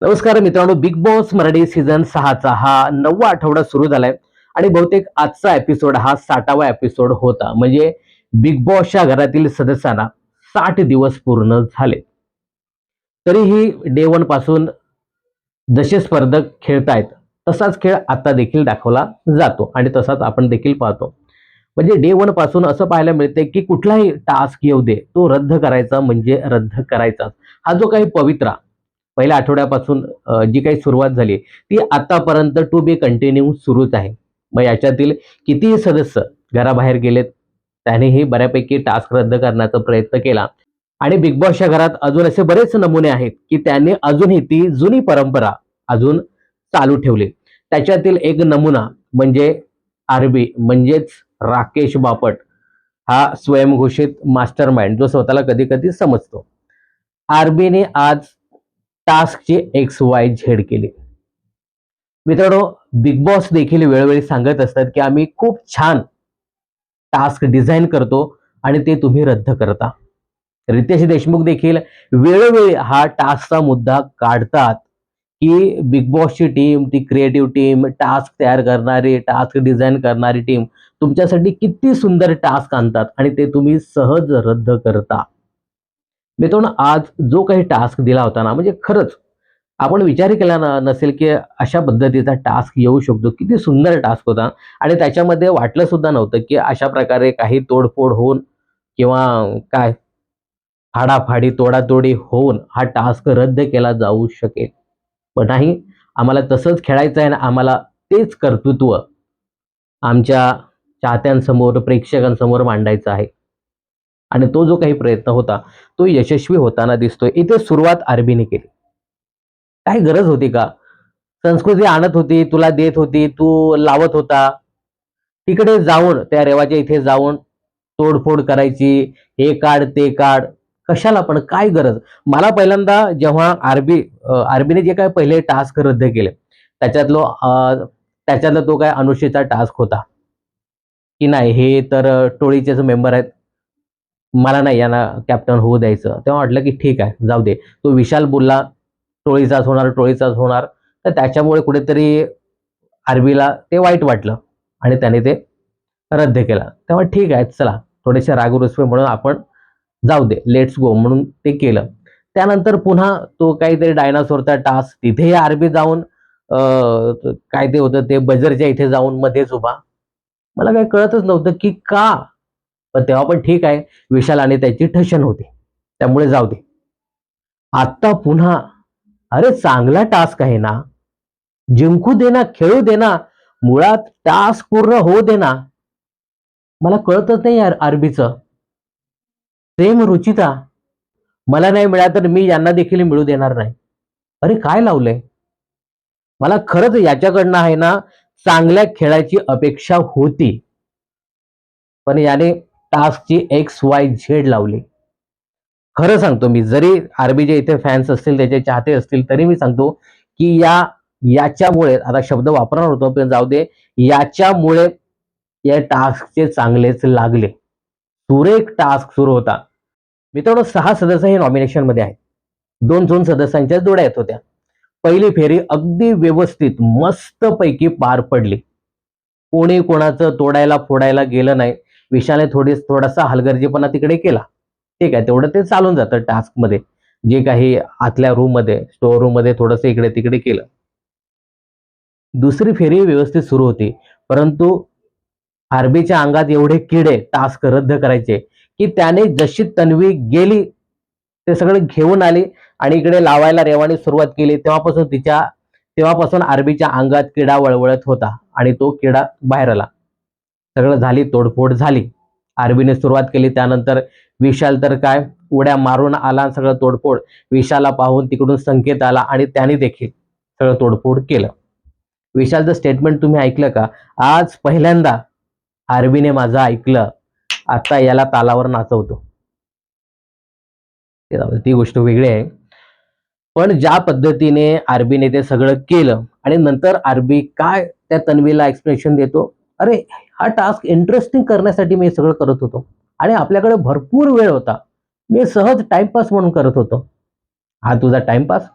नमस्कार मित्रांनो, big boss Marathi season 6चा हा 9वा आठवडा सुरू झालाय आणि बहुतेक आजचा एपिसोड हा 60वा एपिसोड होता. म्हणजे बिग बॉसच्या घरातील सदस्यांना 60 दिवस पूर्ण झाले. तरीही डे 1 पासून जसे स्पर्धक खेळतायत तसाच खेळ आता देखील दाखवला जातो आणि तसाच आपण देखील पाहतो. म्हणजे डे 1 पासून असं पाहायला मिळते की कुठलाही टास्क येऊ दे, तो रद्द करायचा म्हणजे रद्द करायचाच. हा जो काही पवित्रा पहिल्या आठवड्यापासून जी काही सुरुवात झाली ती आतापर्यंत टू बी कंटिन्यू सुरूच आहे. मग याच्यातील कितीही सदस्य घराबाहेर गेलेत, त्यानेही बऱ्यापैकी टास्क रद्द करण्याचा प्रयत्न केला आणि बिग बॉसच्या घरात अजून असे बरेच नमुने आहेत की त्यांनी अजूनही ती जुनी परंपरा अजून चालू ठेवली. त्याच्यातील एक नमुना म्हणजे आरबी म्हणजेच राकेश बापट हा स्वयंघोषित मास्टरमाइंड जो स्वतःला कधी कधी समजतो. आरबीने आज टास्कची एक्स वाय झेड केली. मित्रांनो, बिग बॉस देखील वेळोवेळी सांगत असतात की आम्ही खूप छान टास्क डिझाईन करतो आणि ते तुम्ही रद्द करता. रितेश देशमुख देखील वेळोवेळी हा टास्कचा मुद्दा काढतात की बिग बॉसची टीम, ती क्रिएटिव्ह टीम, टास्क तयार करणारी, टास्क डिझाईन करणारी टीम तुमच्यासाठी किती सुंदर टास्क आणतात आणि ते तुम्ही सहज रद्द करता. मित्रांनो, आज जो काही टास्क दिला होता ना, म्हणजे खरंच आपण विचार केला नसेल की अशा पद्धतीचा टास्क येऊ शकतो. किती सुंदर टास्क होता आणि त्याच्यामध्ये वाटलं सुद्धा नव्हतं की अशा प्रकारे काही तोडफोड होऊन किंवा काय फाडाफाडी, तोडातोडी होऊन हा टास्क रद्द केला जाऊ शकेल. पण नाही, आम्हाला तसंच खेळायचं आहे आणि आम्हाला तेच कर्तृत्व आमच्या चाहत्यांसमोर, प्रेक्षकांसमोर मांडायचं आहे. आणि तो जो काही प्रयत्न होता, तो यशस्वी होताना दिसतोय. इथे सुरुवात आरबीने केली. काय गरज होती का? संस्कृती आणत होती, तुला देत होती, तू लावत होता. तिकडे जाऊन त्या रेवाच्या इथे जाऊन तोडफोड करायची, हे काढ, ते काढ. कशाला पण काय गरज? मला पहिल्यांदा जेव्हा आरबीने जे काही पहिले टास्क रद्द केले, त्याच्यातला तो काय अनुषेचा टास्क होता, की नाही हे तर टोळीचेच मेंबर आहेत. मला नाही यांना कॅप्टन होऊ द्यायचं. तेव्हा वाटलं की ठीक आहे, जाऊ दे. तो विशाल बोलला, टोळीचाच होणार, टोळीचाच होणार. तर त्याच्यामुळे कुठेतरी आरबीला ते वाईट वाटलं आणि त्याने ते रद्द केला. तेव्हा ठीक आहे, चला थोडेसे रागरुसवे म्हणून आपण जाऊ दे, लेट्स गो म्हणून ते केलं. त्यानंतर पुन्हा तो काहीतरी डायनासोरचा टास्क तिथेही आरबी जाऊन काय ते होतं ते बजरच्या इथे जाऊन मध्येच उभा. मला काही कळतच नव्हतं की का? पण तेव्हा पण ठीक आहे, विशाल आणि त्याची ठशन होती. त्यामुळे जाऊ दे. आता पुन्हा अरे चांगला टास्क आहे ना, जिंकू दे ना, खेळू दे ना, मुळात टास्क पूर्ण होऊ दे ना. मला कळतच नाही यार आरबीचं. प्रेम रुचिता मला नाही मिळाला तर मी यांना देखील मिळू देणार नाही. अरे काय लावलंय? मला खरंच याच्याकडनं आहे ना, चांगल्या खेळाची अपेक्षा होती. पण याने टास्कची एक्स वाय झेड लावली. खरं सांगतो मी, जरी आरबीचे इथे फॅन्स असतील, त्याचे चाहते असतील, तरी मी सांगतो की याच्यामुळे आता शब्द वापरणार होतो पण जाऊ दे, याच्यामुळे या टास्कचे चांगलेच लागले. सुरेख टास्क सुरू होता. मित्रांनो, 6 सदस्य हे नॉमिनेशन मध्ये आहेत. 2 सदस्यांच्या जोड्या येत होत्या. पहिली फेरी अगदी व्यवस्थित मस्तपैकी पार पडली. कोणी कोणाचं तोडायला फोडायला गेलं नाही. विशालने थोडासा हलगर्जीपणा तिकडे केला. ठीक आहे, तेवढं ते चालून जातं टास्कमध्ये. जे काही आतल्या रूममध्ये, स्टोअर रूममध्ये थोडंसं इकडे-तिकडे केलं. दुसरी फेरी व्यवस्थित सुरू होती. परंतु आरबीच्या अंगात एवढे किडे टास्क रद्द करायचे, की त्याने जशी तन्वी गेली, ते सगळं घेऊन आली आणि इकडे लावायला रेवाने सुरुवात केली. तेव्हापासून आरबीच्या अंगात किडा वळवळत होता आणि तो किडा बाहेर आला. सगळं झाली, तोडफोड झाली. आरबीने सुरुवात केली. त्यानंतर विशाल तर काय उड्या मारून आला, सगळं तोडफोड. विशालला पाहून तिकडून संकेत आला आणि त्याने देखील सगळं तोडफोड केलं. विशालचं स्टेटमेंट तुम्ही ऐकलं का? आज पहिल्यांदा आरबीने माझं ऐकलं. आता याला तालावर नाचवतो. ती गोष्ट वेगळी आहे. पण ज्या पद्धतीने आरबीने ते सगळं केलं आणि नंतर आरबी काय त्या तन्वीला एक्सप्लेनेशन देतो, अरे हा टास्क इंटरेस्टिंग करण्यासाठी मी हे सगळं करत होतो आणि आपल्याकडे भरपूर वेळ होता. मी सहज टाइमपास म्हणून करत होतो. हा तुझा टाइमपास?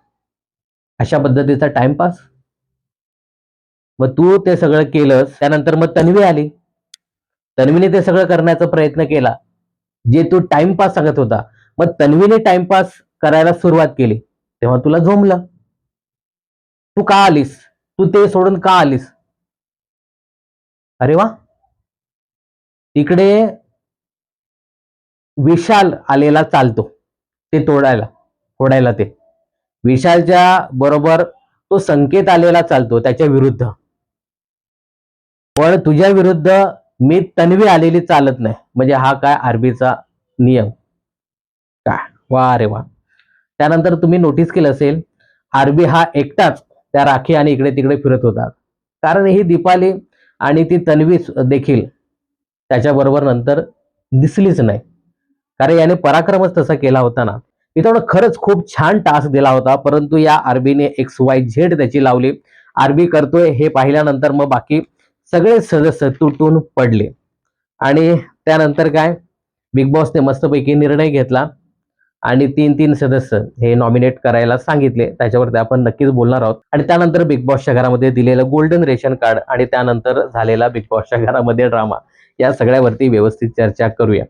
अशा पद्धतीचा टाइमपास. मग तू ते सगळं केलंस, त्यानंतर मग तन्वी आली. तन्वीने ते सगळं करण्याचा प्रयत्न केला, जे तू टाइमपास सांगत होता. मग तन्वीने टाइमपास करायला सुरुवात केली, तेव्हा तुला झोंबलं. तू का आलीस? तू ते सोडून का आलीस? अरे वा. इकडे विशाल आलेला चालतो ते तोडायला, फोडायला ते. विशालच्या बरोबर तो संकेत आलेला चालतो त्याच्या विरुद्ध. पण तुझ्या विरुद्ध मी तन्वी आलेली चालत नाही. म्हणजे हा काय आरबीचा नियम. काय वा रे वा. त्यानंतर तुम्ही नोटीस केलं असेल, आरबी हा एकटाच त्या राखी आणि इकडे तिकडे फिरत होता. कारण ही दीपाली आणि ती तन्वी देखील त्याच्याबरोबर नंतर दिसलीच नाही. कारण याने पराक्रमच तसा केला होता ना. मित्रांनो, खरंच खूप छान टास्क दिला होता, परंतु या आरबीने XYZ त्याची लावली. आरबी करतोय हे पाहिल्यानंतर मग बाकी सगळे सदस्य तुटून पडले. आणि त्यानंतर काय, बिग बॉसने मस्तपैकी निर्णय घेतला आणि 3-3 सदस्य हे नॉमिनेट करायला सांगितले. त्याच्यावरती आपण नक्कीच बोलणार आहोत. आणि त्यानंतर बिग बॉसच्या घरामध्ये दिलेलं गोल्डन रेशन कार्ड आणि त्यानंतर झालेला बिग बॉसच्या घरामध्ये ड्रामा, या सगळ्यावरती व्यवस्थित चर्चा करूया.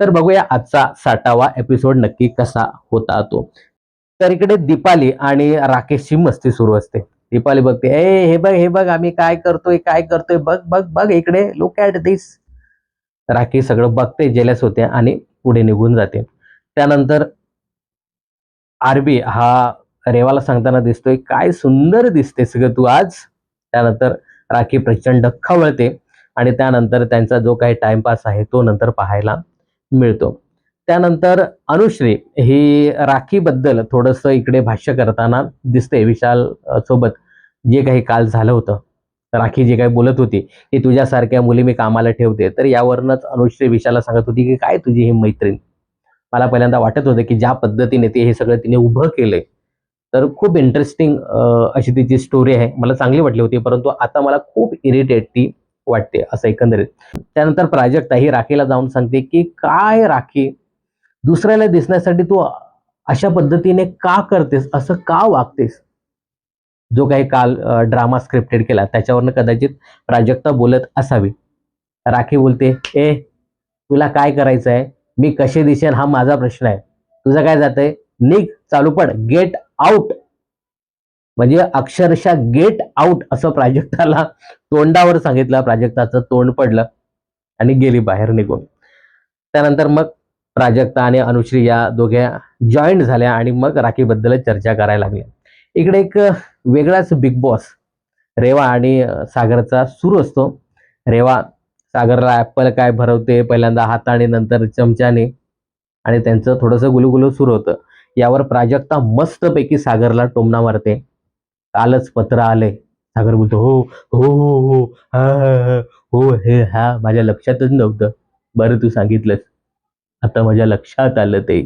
तर बघूया आजचा 60वा एपिसोड नक्की कसा होता तो. तर इकडे दीपाली आणि राकेशची मस्ती सुरू असते. दीपाली बघते, ए हे बघ हे बघ आम्ही काय करतोय काय करतोय, बघ बघ बघ इकडे, लुक ॲट दिस. राकेश सगळं बघते, जेलस होते आणि पुढे निघून जाते. त्यानंतर आरबी हा रेवाला सांगताना दिसतोय, काय सुंदर दिसतेस ग तू आज. त्यानंतर राखी प्रचंड खवळते आणि त्यानंतर त्यांचा जो काही टाइमपास आहे तो नंतर पाहायला मिळतो. त्यानंतर अनुश्री ही राखीबद्दल थोडंसं इकडे भाष्य करताना दिसते विशाल सोबत. जे काही काल झालं होतं, राखी जे काही बोलत होती की तुझ्यासारख्या मुली मी कामाला ठेवते, तर यावरूनच अनुश्री विशालला सांगत होती की काय तुझी ही मैत्रीण. मला पहिल्यांदा वाटत होतं की ज्या पद्धतीने ते हे सगळं तिने उभं केलंय, तर खूप इंटरेस्टिंग अशी तिची स्टोरी आहे. मला चांगली वाटली होती, परंतु आता मला खूप इरिटेट ती वाटते असं एकंदरीत. त्यानंतर प्राजक्ता ही राखीला जाऊन सांगते की काय राखी, दुसऱ्याला दिसण्यासाठी तू अशा पद्धतीने का करतेस, असं का वागतेस. जो काही काल ड्रामा स्क्रिप्टेड केला त्याच्यावरनं कदाचित प्राजक्ता बोलत असावी. राखी बोलते, ए तुला काय करायचं आहे, मी कसे दिसेन हा माझा प्रश्न आहे, तुझं काय जातंय, निघ, चालू पड, गेट आउट. म्हणजे अक्षरशः गेट आउट असं प्राजक्ताला तोंडावर सांगितलं. प्राजक्ताचं तोंड पडलं आणि गेली बाहेर निघून. त्यानंतर मग प्राजक्ता आणि अनुश्री या दोघ्या जॉईंट झाल्या आणि मग राखीबद्दल चर्चा करायला लागल्या. इकडे एक वेगळाच बिग बॉस रेवा आणि सागरचा सुरू असतो. रेवा सागरला ऍपल काय भरवते, पहिल्यांदा हाताने नंतर चमच्याने, आणि त्यांचं थोडंसं गुलुगुलू सुरू होतं. यावर प्राजक्ता मस्तपैकी सागरला टोमणा मारते. कालच पत्र आलंय. सागर बोलतो, हो हो हो हो, हा हा हा, हो हे हा माझ्या लक्षातच नव्हतं, बरं तू सांगितलंस, आता माझ्या लक्षात आलं ते.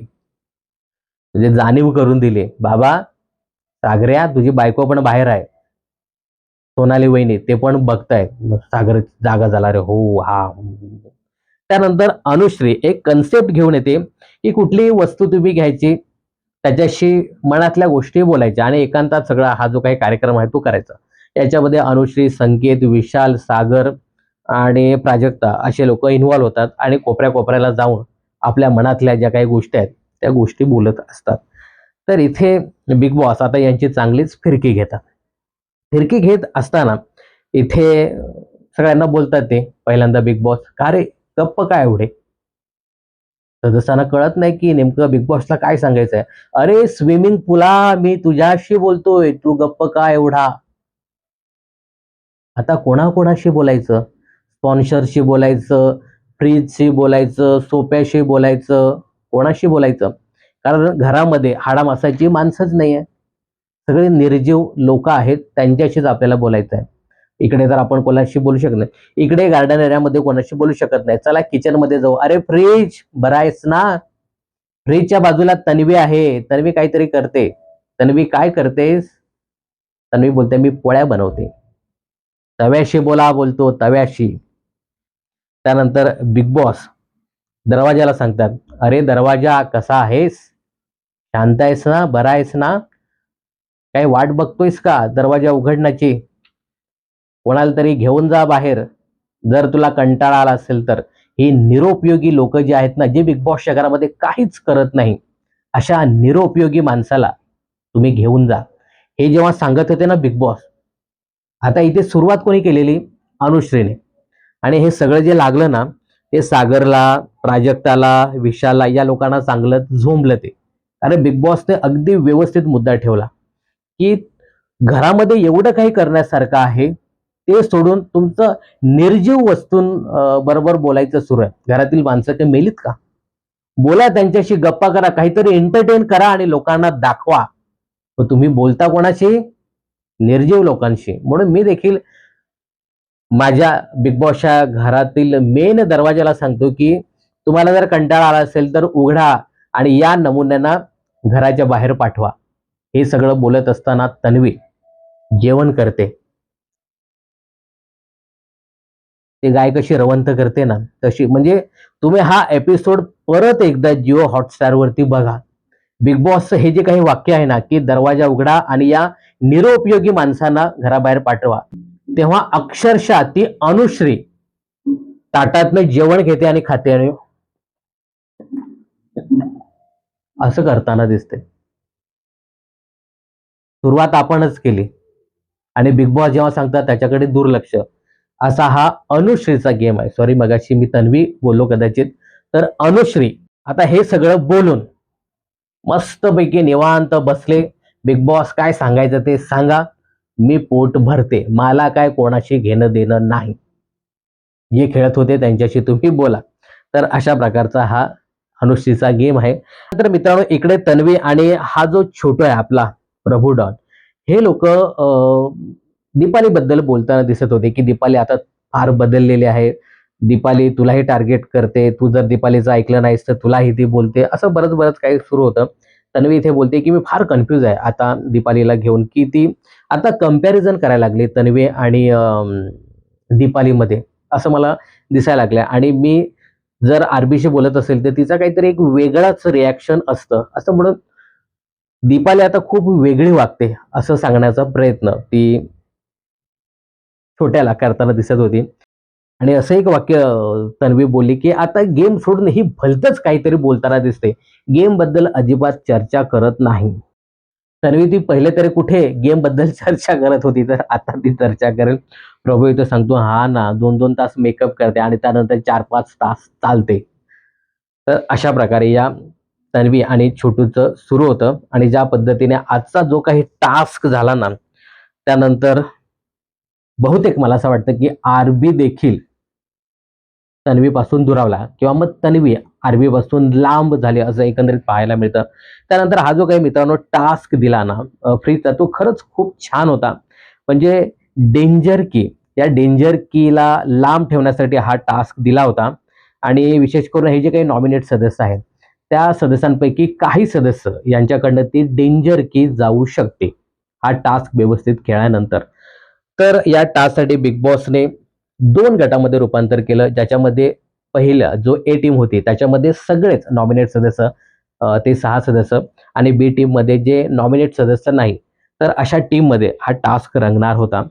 म्हणजे जाणीव करून दिली. बाबा सागऱ्या, तुझी बायको पण बाहेर आहे, सोनाली वहिनी ते पण बघताय. सागर जागा झाला रे, हो हा. त्यानंतर अनुश्री एक कन्सेप्ट घेऊन येते की कुठलीही वस्तू तुम्ही घ्यायची, त्याच्याशी मनातल्या गोष्टी बोलायच्या आणि एकांतात सगळा हा जो काही कार्यक्रम आहे तो करायचा. याच्यामध्ये अनुश्री, संकेत, विशाल, सागर आणि प्राजक्ता असे लोक इन्व्हॉल्व्ह होतात आणि कोपऱ्या कोपऱ्याला जाऊन आपल्या मनातल्या ज्या काही गोष्टी आहेत त्या गोष्टी बोलत असतात. तर इथे बिग बॉस आता यांची चांगलीच फिरकी घेतात. फिरकी घेत असताना इथे सगळ्यांना बोलतात ते पहिल्यांदा बिग बॉस, का रे गप्प काय एवढे. सदस्यांना कळत नाही की नेमकं बिग बॉसला काय सांगायचंय. अरे स्विमिंग पुला, मी तुझ्याशी बोलतोय, तू गप्प का एवढा. आता कोणाकोणाशी बोलायचं, स्पॉन्सरशी बोलायचं, फ्रीजशी बोलायचं, सोप्याशी बोलायचं, कोणाशी बोलायचं. कारण घरामध्ये हाडामासाची माणसंच नाही आहे, सगळे निर्जीव लोक आहेत, त्यांच्याशीच आपल्याला बोलायचं आहे. इकडे तर आपण कोणाशी बोलू शकत नाही, इकडे गार्डन एरियामध्ये कोणाशी बोलू शकत नाही. चला किचन मध्ये जाऊ, अरे फ्रीज बरा आहेस ना. फ्रीजच्या बाजूला तन्वी आहे, तन्वी काहीतरी करते. तन्वी काय करतेस. तन्वी बोलते मी पोळ्या बनवते. तव्याशी बोला बोलतो, तव्याशी. त्यानंतर बिग बॉस दरवाजाला सांगतात, अरे दरवाजा कसा आहेस, शांत आहेस ना, बरा आहेस ना. काही वाट बघतोयस का दरवाजा उघडण्याची? कोणाला तरी घेऊन जा बाहेर, जर तुला कंटाळा आला असेल तर. ही निरुपयोगी लोक जी आहेत ना, जे बिग बॉसच्या घरामध्ये काहीच करत नाही, अशा निरुपयोगी माणसाला तुम्ही घेऊन जा. हे जेव्हा सांगत होते ना बिग बॉस, आता इथे सुरुवात कोणी केलेली? अनुश्रीने. आणि हे सगळं जे लागलं ना, ते सागरला, प्राजक्ताला, विशालला या लोकांना चांगलं झोंबलं ते. अरे बिग बॉसने अगदी व्यवस्थित मुद्दा ठेवला, की घरामध्ये एवढं काही करण्यासारखं आहे, ते सोडून तुमचं निर्जीव वस्तूं बरोबर बोलायचं सुरू आहे. घरातील माणसं काही मेलीत का? बोला त्यांच्याशी, गप्पा करा, काहीतरी एंटरटेन करा आणि लोकांना दाखवा. मग तुम्ही बोलता कोणाशी? निर्जीव लोकांशी. म्हणून मी देखील माझ्या बिग बॉसच्या घरातील मेन दरवाजाला सांगतो, की तुम्हाला जर कंटाळा आला असेल तर उघडा आणि या नमुन्यांना घराच्या बाहेर पाठवा. हे सगळं बोलत असताना तन्वी जेवण करते. ते गाय कशी रवंथ करते ना, तशी. म्हणजे तुम्ही हा एपिसोड परत एकदा जिओ हॉटस्टार वरती बघा. बिग बॉसचं हे जे काही वाक्य आहे ना, की दरवाजा उघडा आणि या निरुपयोगी माणसांना घराबाहेर पाठवा, तेव्हा अक्षरशः ती अनुश्री ताटातनं जेवण घेते आणि खाते आणि असं करताना दिसते. सुरुवात आपणच केली आणि बिग बॉस जेव्हा सांगतात त्याच्याकडे दुर्लक्ष. असा हा अनुश्रीचा गेम आहे. सॉरी, मगाशी मी तन्वी बोललो कदाचित. तर अनुश्री आता हे सगळं बोलून मस्तपैकी निवांत बसले. बिग बॉस काय सांगायचं ते सांगा, मी पोट भरते, मला काय कोणाशी घेणं देणं नाही. जे खेळत होते त्यांच्याशी तुम्ही बोला. तर अशा प्रकारचा हा अनुश्रीचा गेम आहे. तर मित्रांनो, इकडे तन्वी आणि हा जो छोटू आहे आपला प्रभू डॉन, हे लोक दीपाली बद्दल बोलताना दिसत होते, की दीपाली आता फार बदललेली आहे. दीपाली तुलाही टार्गेट करते, तू जर दीपालीचं ऐकलं नाहीस तर तुलाही ती बोलते. असं बरंच बरंच काही सुरू होतं. तन्वी इथे बोलते, की मी फार कन्फ्यूज आहे आता दीपालीला घेऊन, की ती आता कंपॅरिझन करायला लागली तन्वी आणि दीपालीमध्ये, असं मला दिसायला लागलंय. आणि मी जर आरबीशी बोलत असेल तर तिचा काहीतरी एक वेगळाच रिॲक्शन असतं, असं म्हणून दीपाली आता खूप वेगळी वागते असं सांगण्याचा प्रयत्न ती छोट्याला करताना दिसत होती. आणि असं एक वाक्य तन्वी बोलली, की आता गेम सोडून ही भलतंच काहीतरी बोलताना दिसते. गेम बद्दल अजिबात चर्चा करत नाही. तन्वी ती पहिले तरी कुठे गेम बद्दल चर्चा करत होती, तर आता ती चर्चा करेल. प्रभू इथं सांगतो, हा ना 2-2 तास मेकअप करते आणि त्यानंतर 4-5 तास चालते. तर अशा प्रकारे या तन्वी आणि छोटूचं सुरू होतं. आणि ज्या पद्धतीने आजचा जो काही टास्क झाला ना, त्यानंतर बहुतेक मला असं वाटतं, की आरबी देखील तन्वीपासून दुरावला किंवा मग तन्वी आरबीपासून लांब झाली असं एकंदरीत पाहायला मिळतं. त्यानंतर हा जो काही मित्रांनो टास्क दिला ना फ्रीजचा, तो खरंच खूप छान होता. म्हणजे डेंजर की, या डेंजर कीला लांब ठेवण्यासाठी हा टास्क दिला होता. आणि विशेष करून हे जे काही नॉमिनेट सदस्य आहेत, त्या सदस्यांपैकी काही सदस्य यांच्याकडनं ती डेंजर की जाऊ शकते हा टास्क व्यवस्थित खेळल्यानंतर. तर या टास्कसाठी बिग बॉसने 2 गटामध्ये रूपांतर केलं, ज्याच्यामध्ये पहिला जो ए टीम होती त्याच्यामध्ये सगळेच नॉमिनेट सदस्य, ते 6 सदस्य, आणि बी टीममध्ये जे नॉमिनेट सदस्य नाही, तर अशा टीममध्ये हा टास्क रंगणार होता.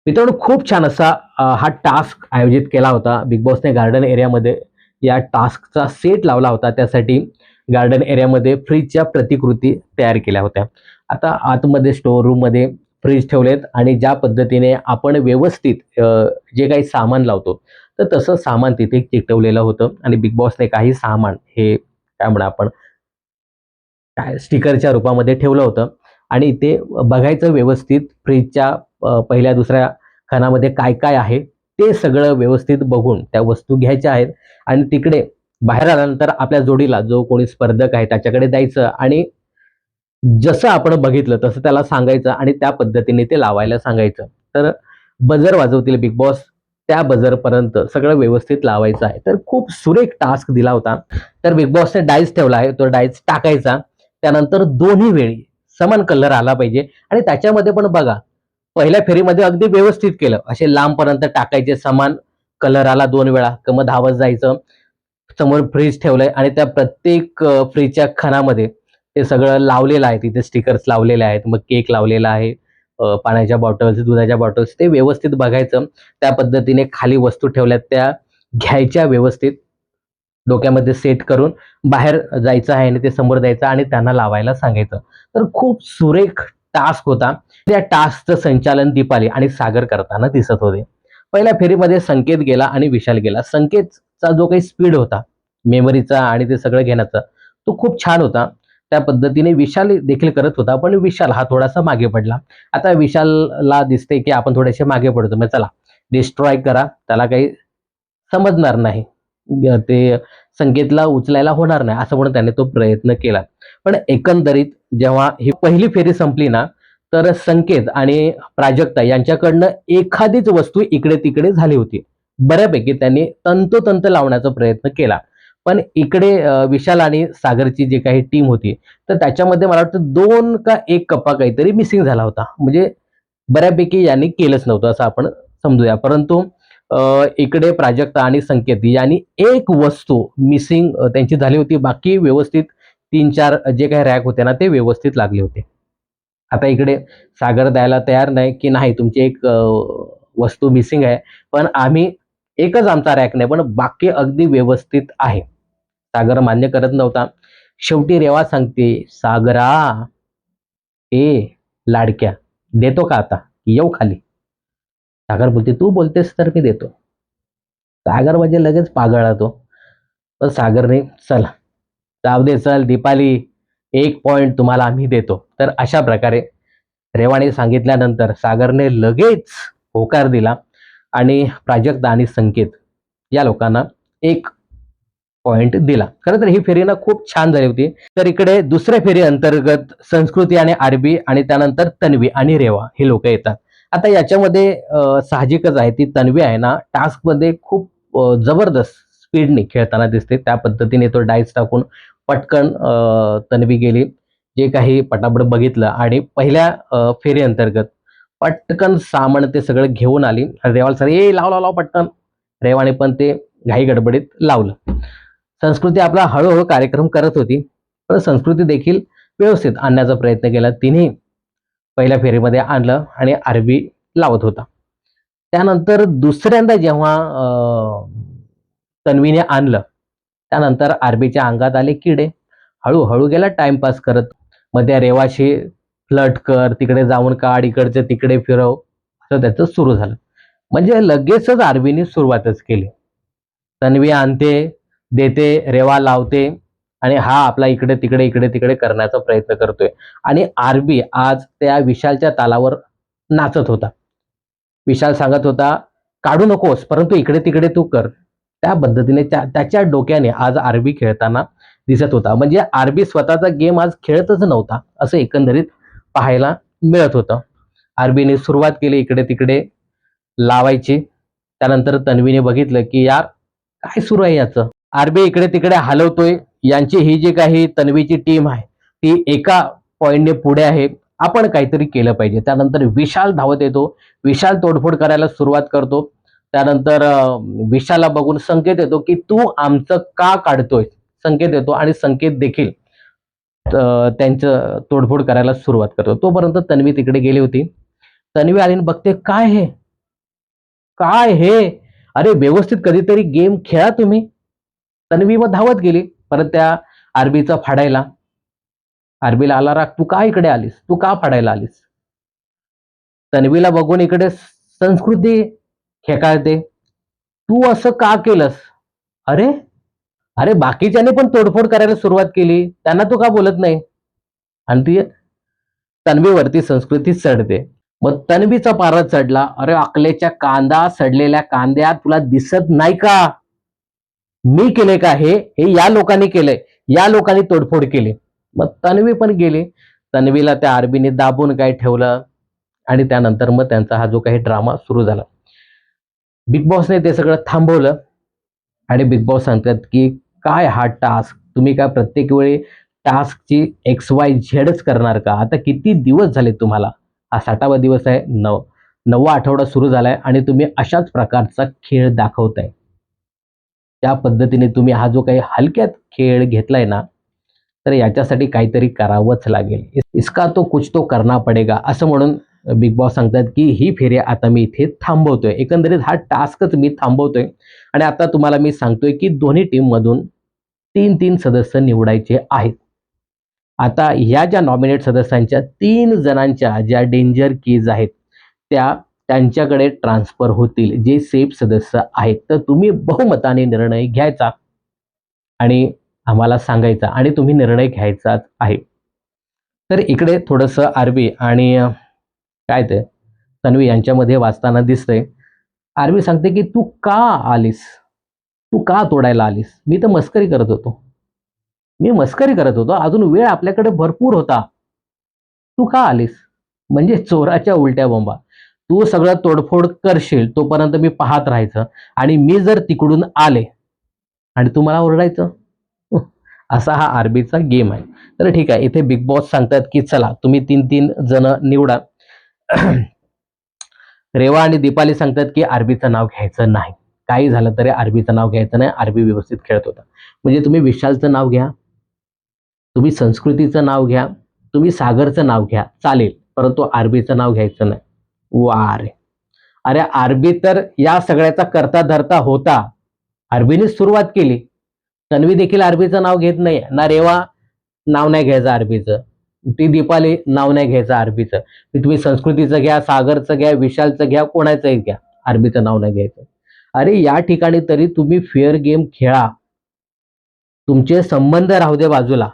मित्रांनो, खूप छान असा हा टास्क आयोजित केला होता बिग बॉसने गार्डन एरियामध्ये. या टास्कचा सेट लावला होता. त्यासाठी गार्डन एरियामध्ये फ्रीजच्या प्रतिकृती तयार केल्या होत्या. आता आतमध्ये स्टोअर रूममध्ये फ्रीज ठेवलेत आणि ज्या पद्धतीने आपण व्यवस्थित जे काही सामान लावतो, तर तसं सामान तिथे चिकटवलेलं होतं. आणि बिग बॉसने काही सामान हे काय म्हणू आपण, काय स्टिकरच्या रूपामध्ये ठेवलं होतं. आणि ते बघायचं व्यवस्थित फ्रीजच्या पहिल्या दुसऱ्या खणामध्ये काय काय आहे, ते सगळं व्यवस्थित बघून त्या वस्तू घ्यायच्या आहेत. आणि तिकडे बाहेर आल्यानंतर आपल्या जोडीला जो कोणी स्पर्धक आहे त्याच्याकडे द्यायचं आणि जसं आपण बघितलं तसं त्याला सांगायचं आणि त्या पद्धतीने ते लावायला सांगायचं. तर बजर वाजवतील बिग बॉस, त्या बजरपर्यंत सगळं व्यवस्थित लावायचं आहे. तर खूप सुरेख टास्क दिला होता. तर बिग बॉसने डाईस ठेवला आहे, तो डाईस टाकायचा. त्यानंतर दोन्ही वेळी समान कलर आला पाहिजे. आणि त्याच्यामध्ये पण बघा, पहिल्या फेरीमध्ये अगदी व्यवस्थित केलं, असे लांबपर्यंत टाकायचे, समान कलर आला 2 वेळा तर मग धावत जायचं. समोर फ्रीज ठेवलंय आणि त्या प्रत्येक फ्रीजच्या खणामध्ये ते सगळं लावलेलं आहे, तिथे स्टिकर्स लावलेले आहेत, मग केक लावलेला आहे, पाण्याच्या बॉटल्स, दुधाच्या बॉटल्स ते व्यवस्थित बघायचं. त्या पद्धतीने खाली वस्तू ठेवल्यात त्या घ्यायच्या व्यवस्थित डोक्यामध्ये सेट करून बाहेर जायचं आहे आणि ते समोर द्यायचं आणि त्यांना लावायला सांगायचं. तर खूप सुरेख टास्क होता. त्या टास्कचं संचालन दीपाली आणि सागर करताना दिसत होते. पहिल्या फेरीमध्ये संकेत गेला आणि विशाल गेला. संकेतचा जो काही स्पीड होता मेमरीचा आणि ते सगळं घेण्याचा, तो खूप छान होता. त्या पद्धतीने विशाल देखील करत होता, पण विशाल हा थोडासा मागे पडला. आता विशालला दिसते की आपण थोडेसे मागे पडतो, मग चला डिस्ट्रॉय करा, त्याला काही समजणार नाही. ते संकेतला उचलायला होणार नाही असं म्हणून त्याने तो प्रयत्न केला. पण एकंदरीत जेव्हा ही पहिली फेरी संपली ना, तर संकेत आणि प्राजक्ता यांच्याकडनं एखादीच वस्तू इकडे-तिकडे झाली होती. बऱ्यापैकी त्यांनी तंतोतंत लावण्याचा प्रयत्न केला. पण इकडे विशाल आणि सागरची जी काही टीम होती, तर त्याच्यामध्ये मला वाटतं 2 का 1 कप्पा काहीतरी मिसिंग झाला होता. म्हणजे बऱ्यापैकी यांनी केलंच नव्हतं असं आपण समजूया. परंतु इकडे प्राजक्ता आणि संकेत यांनी एक वस्तू मिसिंग त्यांची झाली होती. बाकी व्यवस्थित 3-4 जे काही रॅक होते ना, ते व्यवस्थित लागले होते. आता इकडे सागर द्यायला तयार नाही, की नाही तुमची एक वस्तू मिसिंग आहे. पण आम्ही एकच आमचा रॅक नाही, पण बाकी अगदी व्यवस्थित आहे. सागर मान्य करत नव्हता. शेवटी रेवा सांगते, "सागरा, ए लाडक्या, देतो का आता? येऊ खाली?" सागर बोलते, "तू बोलतेस तर मी देतो." सागर म्हणजे लगेच पागळला तो. तर सागरने, "चला, जाऊ दे चल दीपाली, 1 पॉइंट तुम्हाला आम्ही देतो." तर अशा प्रकारे रेवाने सांगितल्यानंतर सागरने लगेच होकार दिला आणि प्राजक्ता आणि संकेत या लोकांना 1 पॉइंट दिला. खरं तर ही फेरी ना खूप छान झाली होती. तर इकडे दुसऱ्या फेरी अंतर्गत संस्कृती आणि आरबी आणि त्यानंतर तन्वी आणि रेवा हे लोक येतात. आता याच्यामध्ये साहजिकच आहे ती तन्वी आहे ना टास्कमध्ये खूप जबरदस्त स्पीडने खेळताना दिसते. त्या पद्धतीने तो डायस टाकून पटकन तन्वी गेली. जे काही पटापट बघितलं आणि पहिल्या फेरी अंतर्गत पटकन सामान ते सगळं घेऊन आली. रेवाला सर "ए लाव, लाव, लाव पटकन." रेवाने पण ते घाई गडबडीत लावलं. संस्कृती आपला हळूहळू कार्यक्रम करत होती. पण संस्कृती देखील व्यवस्थित आणण्याचा प्रयत्न केला. तिने पहिल्या फेरीमध्ये आणलं आणि आरबी लावत होता. त्यानंतर दुसऱ्यांदा जेव्हा तन्वीने आणलं, त्यानंतर आरबीच्या अंगात आले किडे. हळू गेला टाईमपास करत. मग त्या रेवाशी फ्लर्ट कर, तिकडे जाऊन काढ, इकडचं तिकडे फिरव, असं त्याचं सुरू झालं. म्हणजे लगेचच आरबीने सुरुवातच केली. तन्वी आणते, देते, रेवा लावते आणि हा आपला इकडे-तिकडे, इकडे-तिकडे करण्याचा प्रयत्न करतोय. आणि आरबी आज त्या विशालच्या तालावर नाचत होता. विशाल सांगत होता, "काढू नकोस, परंतु इकडे-तिकडे तू कर." त्या पद्धतीने त्याच्या डोक्याने आज आरबी खेळताना दिसत होता. म्हणजे आरबी स्वतःचा गेम आज खेळतच नव्हता, असं एकंदरीत पाहायला मिळत होतं. आरबीने सुरुवात केली इकडे-तिकडे लावायची. त्यानंतर तन्वीने बघितलं, की यार काय सुरू आहे याचं? आरबी इकडे-तिकडे हलवतोय. यांची ही जी काही तन्वीची टीम आहे, ती एका पॉइंटने पुढे आहे. आपण काहीतरी केलं पाहिजे. त्यानंतर विशाल धावत येतो. विशाल तोडफोड करायला सुरुवात करतो. त्यानंतर विशालला बघून संकेत येतो, की "तू आमचं का काढतोय?" संकेत येतो आणि संकेत देखील त्यांचं तोडफोड करायला सुरुवात करतो. तोपर्यंत तन्वी तिकडे गेली होती. तन्वी आली आणि बघते, "काय हे? काय हे? अरे व्यवस्थित कधीतरी गेम खेळा तुम्ही." तन्वी मग धावत गेली परत त्या आरबीचा फाडायला. आरबीला आला राग, "तू का इकडे आलीस? तू का फाडायला आलीस?" तन्वीला बघून इकडे संस्कृती खेकाळते, "तू असं का केलंस?" "अरे, अरे बाकीच्यांनी पण तोडफोड करायला सुरुवात केली. त्यांना तू का बोलत नाही?" आणि ती तन्वीवरती संस्कृती चढते. मग तन्वीचा पारा चढला. "अरे अकलेच्या कांदा, सडलेल्या कांद्या तुला दिसत नाही का? मी केले का हे? हे या लोकांनी केलंय. या लोकांनी तोडफोड केली." मग तन्वी पण गेली. तन्वीला त्या आरबीने दाबून काय ठेवलं आणि त्यानंतर मग त्यांचा हा जो काही ड्रामा सुरू झाला. बिग बॉसने ते सगळं थांबवलं आणि बिग बॉस सांगतात, की "काय हा टास्क? तुम्ही काय प्रत्येक वेळी टास्कची XYZच करणार का? आता किती दिवस झाले तुम्हाला? हा 60वा दिवस आहे. 9वा आठवडा सुरू झालाय आणि तुम्ही अशाच प्रकारचा खेळ दाखवताय. त्या पद्धतीने तुम्ही हा जो काही हलक्यात खेळ घेतलाय ना, तर याच्यासाठी काहीतरी करावंच लागेल. इसका तो कुछ तो करना पडेगा असं म्हणून बिग बॉस सांगतात की ही फेरी आता मी इथे थांबवतोय. एकंदरीत हा टास्कच मी थांबवतोय आणि आता तुम्हाला मी सांगतोय की दोन्ही टीममधून 3-3 सदस्य निवडायचे आहेत. आता ह्या ज्या नॉमिनेट सदस्यांच्या 3 जणांच्या ज्या डेंजर कीज आहेत, त्या त्यांच्याकडे ट्रान्सफर होतील, जे सेफ सदस्य आहेत. तर तुम्ही बहुमताने निर्णय घ्यायचा आणि आम्हाला सांगायचा आणि तुम्ही निर्णय घ्यायचाच आहे. तर इकडे थोडंसं आरबी आणि काय ते तन्वी यांच्यामध्ये वाचताना दिसतंय. आरबी सांगते, की "तू का आलीस? तू का तोडायला आलीस? मी तर मस्करी करत होतो. मी मस्करी करत होतो. अजून वेळ आपल्याकडे भरपूर होता. तू का आलीस?" म्हणजे चोराच्या उलट्या बोंबा. तू सगळं तोडफोड करशील तोपर्यंत मी पाहत राहायचं आणि मी जर तिकडून आले आणि तू मला ओरडायचं. असा हा आरबीचा गेम आहे. तर ठीक आहे. इथे बिग बॉस सांगतात, की चला तुम्ही 3-3 जण निवडा. रेवा आणि दीपाली सांगतात, की आरबीचं नाव घ्यायचं नाही. काही झालं तरी आरबीचं नाव घ्यायचं नाही. आरबी व्यवस्थित खेळत होता. म्हणजे तुम्ही विशालचं नाव घ्या, तुम्ही संस्कृतीचं नाव घ्या, तुम्ही सागरचं नाव घ्या, चालेल. परंतु आरबीचं नाव घ्यायचं नाही. वाह रे! अरे आरबी तर या सगळ्याचा करता धरता होता. आरबीनेच सुरुवात केली. तन्वी देखील आरबीचं नाव घेत नाही. ना रेवा नाव नाही घ्यायचं आरबीचं. ती दीपाली नाव नाही घ्यायचं आरबीचं. तुम्ही संस्कृतीचं घ्या, सागरचं घ्या, विशालचं घ्या, कोणाचंही घ्या. आरबीचं नाव नाही घ्यायचं. अरे या ठिकाणी तरी तुम्ही फेअर गेम खेळा. तुमचे संबंध राहू दे बाजूला.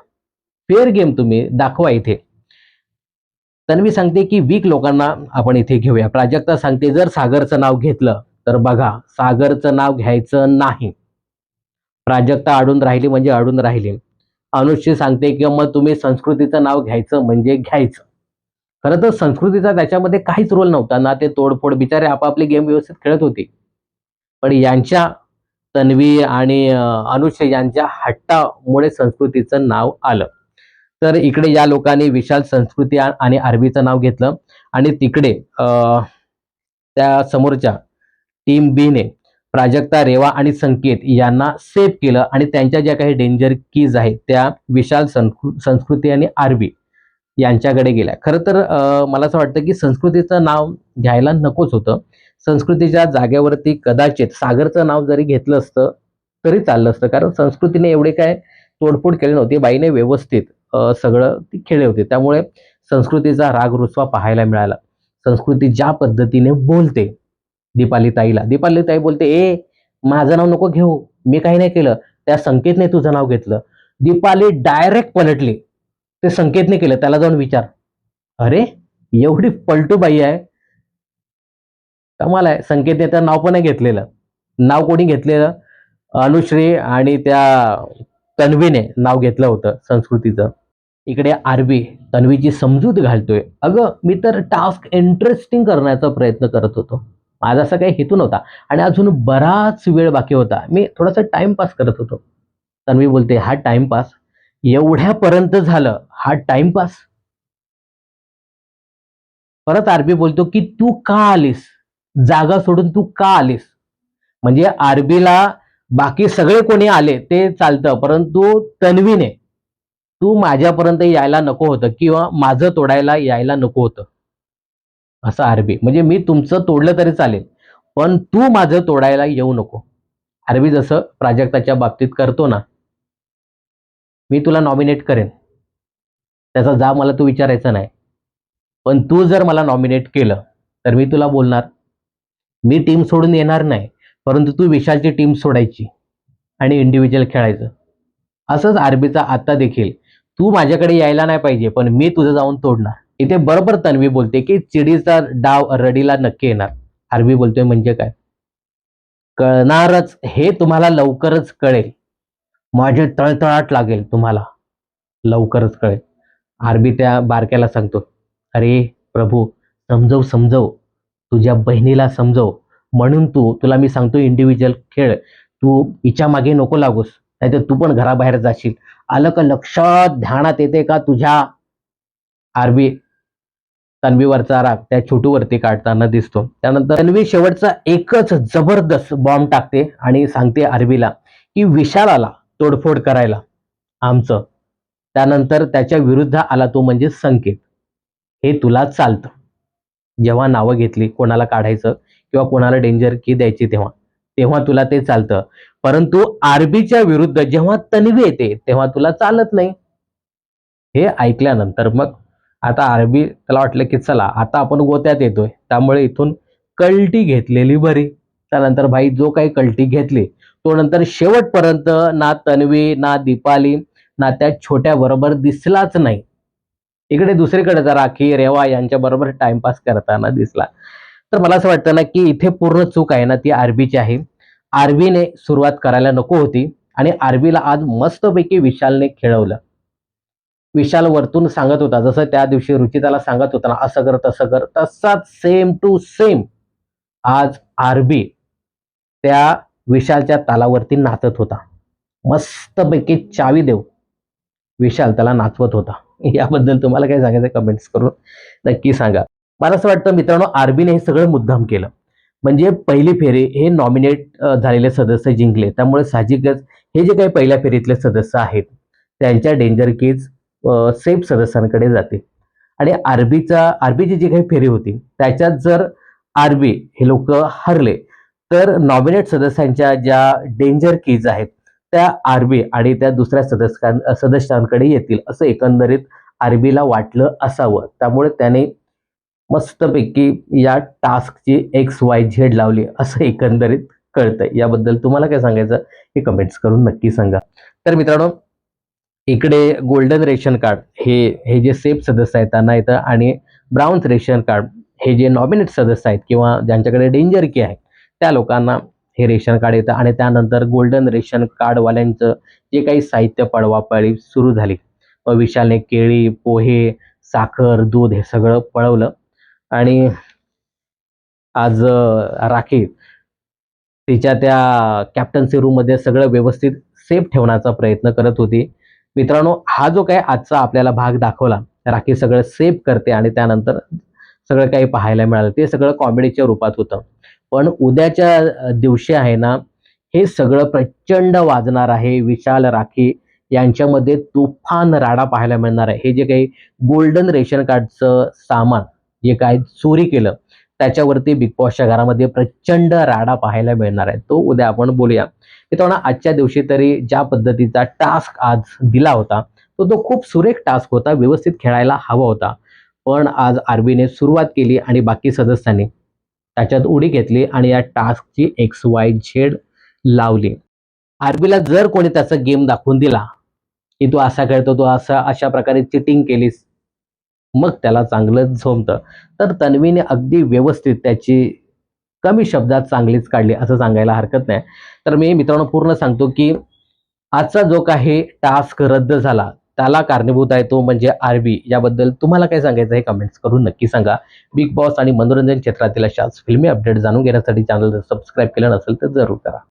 फेअर गेम तुम्ही दाखवा इथे. तन्वी सांगते की वीक लोकांना आपण इथे घेऊया. प्राजक्ता सांगते जर सागरचं नाव घेतलं तर बघा सागरचं नाव घ्यायचं नाही. प्राजक्ता अडून राहिली म्हणजे अडून राहिली. अनुश्री सांगते की मग तुम्ही संस्कृतीचं नाव घ्यायचं म्हणजे घ्यायचं. खरं तर संस्कृतीचा त्याच्यामध्ये काहीच रोल नव्हता ना. ते तोडफोड बिचारे आपापली गेम व्यवस्थित खेळत होते. पण यांच्या तन्वी आणि अनुश्री यांच्या हट्टामुळे संस्कृतीचं नाव आलं. तर इकडे या लोकांनी विशाल संस्कृती आणि आरबीचं नाव घेतलं आणि तिकडे त्या समोरच्या टीम बी ने प्राजक्ता, रेवा आणि संकेत यांना सेव्ह केलं आणि त्यांच्या ज्या काही डेंजर कीज आहेत त्या विशाल, संस्कृती आणि आरबी यांच्याकडे गेल्या. खरं तर मला असं वाटतं की संस्कृतीचं नाव घ्यायला नकोच होतं. संस्कृतीच्या जागेवरती कदाचित सागरचं नाव जरी घेतलं असतं तरी चाललं असतं. कारण संस्कृतीने एवढे काय तोडफोड केली नव्हती. बाईने व्यवस्थित सगळं ती खेळले होते. त्यामुळे संस्कृतीचा राग रुसवा पाहायला मिळाला. संस्कृती ज्या पद्धतीने बोलते दीपाली ताई बोलते, "ए माझं नाव नको घेऊ. मी काही नाही केलं. त्या संकेतने तुझं नाव घेतलं." दीपाली डायरेक्ट पलटली. ते संकेतने केलं. त्याला जाऊन विचार. अरे एवढी पलटू बाई आहे. कमाल आहे. संकेतने तर नाव पण नाही घेतलेलं. नाव कोणी घेतलेलं? अनुश्री आणि त्या तन्वीने नाव घेतलं होतं संस्कृतीचं. इकडे आरबी तन्वीची समजूत घालतोय. "अगं मी तर टास्क इंटरेस्टिंग करण्याचा प्रयत्न करत होतो. माझा असा काही हेतू नव्हता आणि अजून बराच वेळ बाकी होता. मी थोडासा टाईमपास करत होतो." तन्वी बोलते, "हा टाईमपास? एवढ्यापर्यंत झालं, हा टाईमपास?" परत आरबी बोलतो, की "तू का आलीस? जागा सोडून तू का आलीस?" म्हणजे आरबीला बाकी सगळे कोणी आले ते चालतं, परंतु तन्वीने तू माझ्यापर्यंत यायला नको होतं किंवा माझं तोडायला यायला नको होतं. असं आरबी. म्हणजे मी तुमचं तोडलं तरी चालेल, पण तू माझं तोडायला येऊ नको. आरबी जसं प्राजक्ताच्या बाबतीत करतो ना, मी तुला नॉमिनेट करेन. त्याचा जाब मला तू विचारायचा नाही. पण तू जर मला नॉमिनेट केलं, तर मी तुला बोलणार, मी टीम सोडून येणार नाही, परंतु तू विशालची टीम सोडायची आणि इंडिव्हिज्युअल खेळायचं. असंच आरबीचा आता देखील तू माझ्याकडे यायला नाही पाहिजे, पण मी तुझं जाऊन तोडणार. इथे बरोबर तन्वी बोलते, की चिडीचा डाव रडीला नक्की येणार. आरबी बोलतोय म्हणजे काय? कळणारच, हे तुम्हाला लवकरच कळेल. माझे तळतळाट लागेल तुम्हाला. लवकरच कळेल. आरबी त्या बारक्याला सांगतो, "अरे प्रभू, समजव, समजव. तुझ्या बहिणीला समजव. म्हणून तुला मी सांगतो इंडिव्हिज्युअल खेळ. तू हिच्या मागे नको लागूस. नाहीतर तू पण घराबाहेर जाशील. आलं का लक्षात? ध्यानात येते का तुझ्या?" आरबी तन्वीवरचा राग त्या छोटूवरती काढताना दिसतो. त्यानंतर तन्वी शेवटचा एकच जबरदस्त बॉम्ब टाकते आणि सांगते आरबीला, की विशालाला तोडफोड करायला आमचं त्यानंतर त्याच्या विरुद्ध आला तो म्हणजे संकेत. हे तुला चालतं. जेव्हा नावं घेतली कोणाला काढायचं किंवा कोणाला डेंजर की द्यायची तेव्हा तेव्हा तुला ते चालतं. परंतु आरबीच्या विरुद्ध जेव्हा तन्वी येते तेव्हा तुला चालत नाही. हे ऐकल्यानंतर मग आता आरबी त्याला वाटलं की चला आता आपण गोत्यात येतोय, त्यामुळे इथून कल्टी घेतलेली बरी. त्यानंतर भाई जो काही कल्टी घेतली तो नंतर शेवटपर्यंत ना तन्वी ना दीपाली ना त्या छोट्या बरोबर दिसलाच नाही. इकडे दुसरीकडे राखी रेवा यांच्या बरोबर टाइमपास करताना दिसला. तर मला असं वाटतं ना की इथे पूर्ण चूक आहे ना ती आरबीची आहे. आरबीने सुरुवात करायला नको होती आणि आरबीला आज मस्तपैकी विशालने खेळवलं. विशाल वरतून सांगत होता जसं त्या दिवशी रुचिताला सांगत होता ना असं कर तसं कर तसाच सेम टू सेम आज आरबी त्या विशालच्या तालावरती नाचत होता. मस्तपैकी चावी देव विशाल त्याला नाचवत होता. याबद्दल तुम्हाला काय सांगायचं कमेंट्स करून नक्की सांगा. मला असं वाटतं मित्रांनो आरबीने हे सगळं मुद्दाम केलं. म्हणजे पहिली फेरी हे नॉमिनेट झालेले सदस्य जिंकले. त्यामुळे साहजिकच हे जे काही पहिल्या फेरीतले सदस्य आहेत त्यांच्या डेंजर कीज सेफ सदस्यांकडे जातील आणि आरबीची जी काही फेरी होती त्याच्यात जर आरबी हे लोक हरले तर नॉमिनेट सदस्यांच्या ज्या डेंजर कीज आहेत त्या आरबी आणि त्या दुसऱ्या सदस्यांकडे येतील असं एकंदरीत आरबीला वाटलं असावं. त्यामुळे त्याने मस्तपैकी या टास्कची XYZ लावली असं एकंदरीत कळतंय. याबद्दल तुम्हाला काय सांगायचं हे कमेंट्स करून नक्की सांगा. तर मित्रांनो इकडे गोल्डन रेशन कार्ड हे हे जे सेफ सदस्य आहेत त्यांना येतं आणि ब्राऊन रेशन कार्ड हे जे नॉमिनेट सदस्य आहेत किंवा ज्यांच्याकडे डेंजर की आहे त्या लोकांना हे रेशन कार्ड येतं आणि त्यानंतर गोल्डन रेशन कार्डवाल्यांचं जे काही साहित्य पळवापळी सुरू झाली. विशालने केळी पोहे साखर दूध हे सगळं पळवलं आणि आज राखी तिच्या त्या कॅप्टन्सी रूममध्ये सगळं व्यवस्थित सेफ ठेवण्याचा प्रयत्न करत होती. मित्रांनो हा जो काही आजचा आपल्याला भाग दाखवला राखी सगळं सेफ करते आणि त्यानंतर सगळं काही पाहायला मिळालं ते सगळं कॉमेडीच्या रूपात होतं. पण उद्याच्या दिवशी आहे ना हे सगळं प्रचंड वाजणार आहे. विशाल राखी यांच्यामध्ये तुफान राडा पाहायला मिळणार आहे. हे जे काही गोल्डन रेशन कार्डचं सामान जे काय चोरी केलं त्याच्यावरती बिग बॉसच्या घरामध्ये प्रचंड राडा पाहायला मिळणार आहे. तो उद्या आपण बोलूया. मित्रांनो आजच्या दिवशी तरी ज्या पद्धतीचा टास्क आज दिला होता तो खूप सुरेख टास्क होता. व्यवस्थित खेळायला हवा होता. पण आज आरबीने सुरुवात केली आणि बाकी सदस्यांनी त्याच्यात उडी घेतली आणि या टास्कची XYZ लावली. आरबीला जर कोणी त्याचा गेम दाखवून दिला की तू असा खेळतो तू अशा प्रकारे चिटिंग केलीस मग त्याला चांगलं झोमतं. तर तन्वीने अगदी व्यवस्थित त्याची कमी शब्दात चांगलीच काढली असं सांगायला हरकत नाही. तर मी मित्रांनो पूर्ण सांगतो की आजचा जो काही टास्क रद्द झाला त्याला कारणीभूत आहे तो म्हणजे आरबी. याबद्दल तुम्हाला काय सांगायचं हे कमेंट्स करून नक्की सांगा. बिग बॉस आणि मनोरंजन क्षेत्रातील अशाच फिल्मी अपडेट जाणून घेण्यासाठी चॅनल सबस्क्राईब केलं नसेल तर जरूर करा.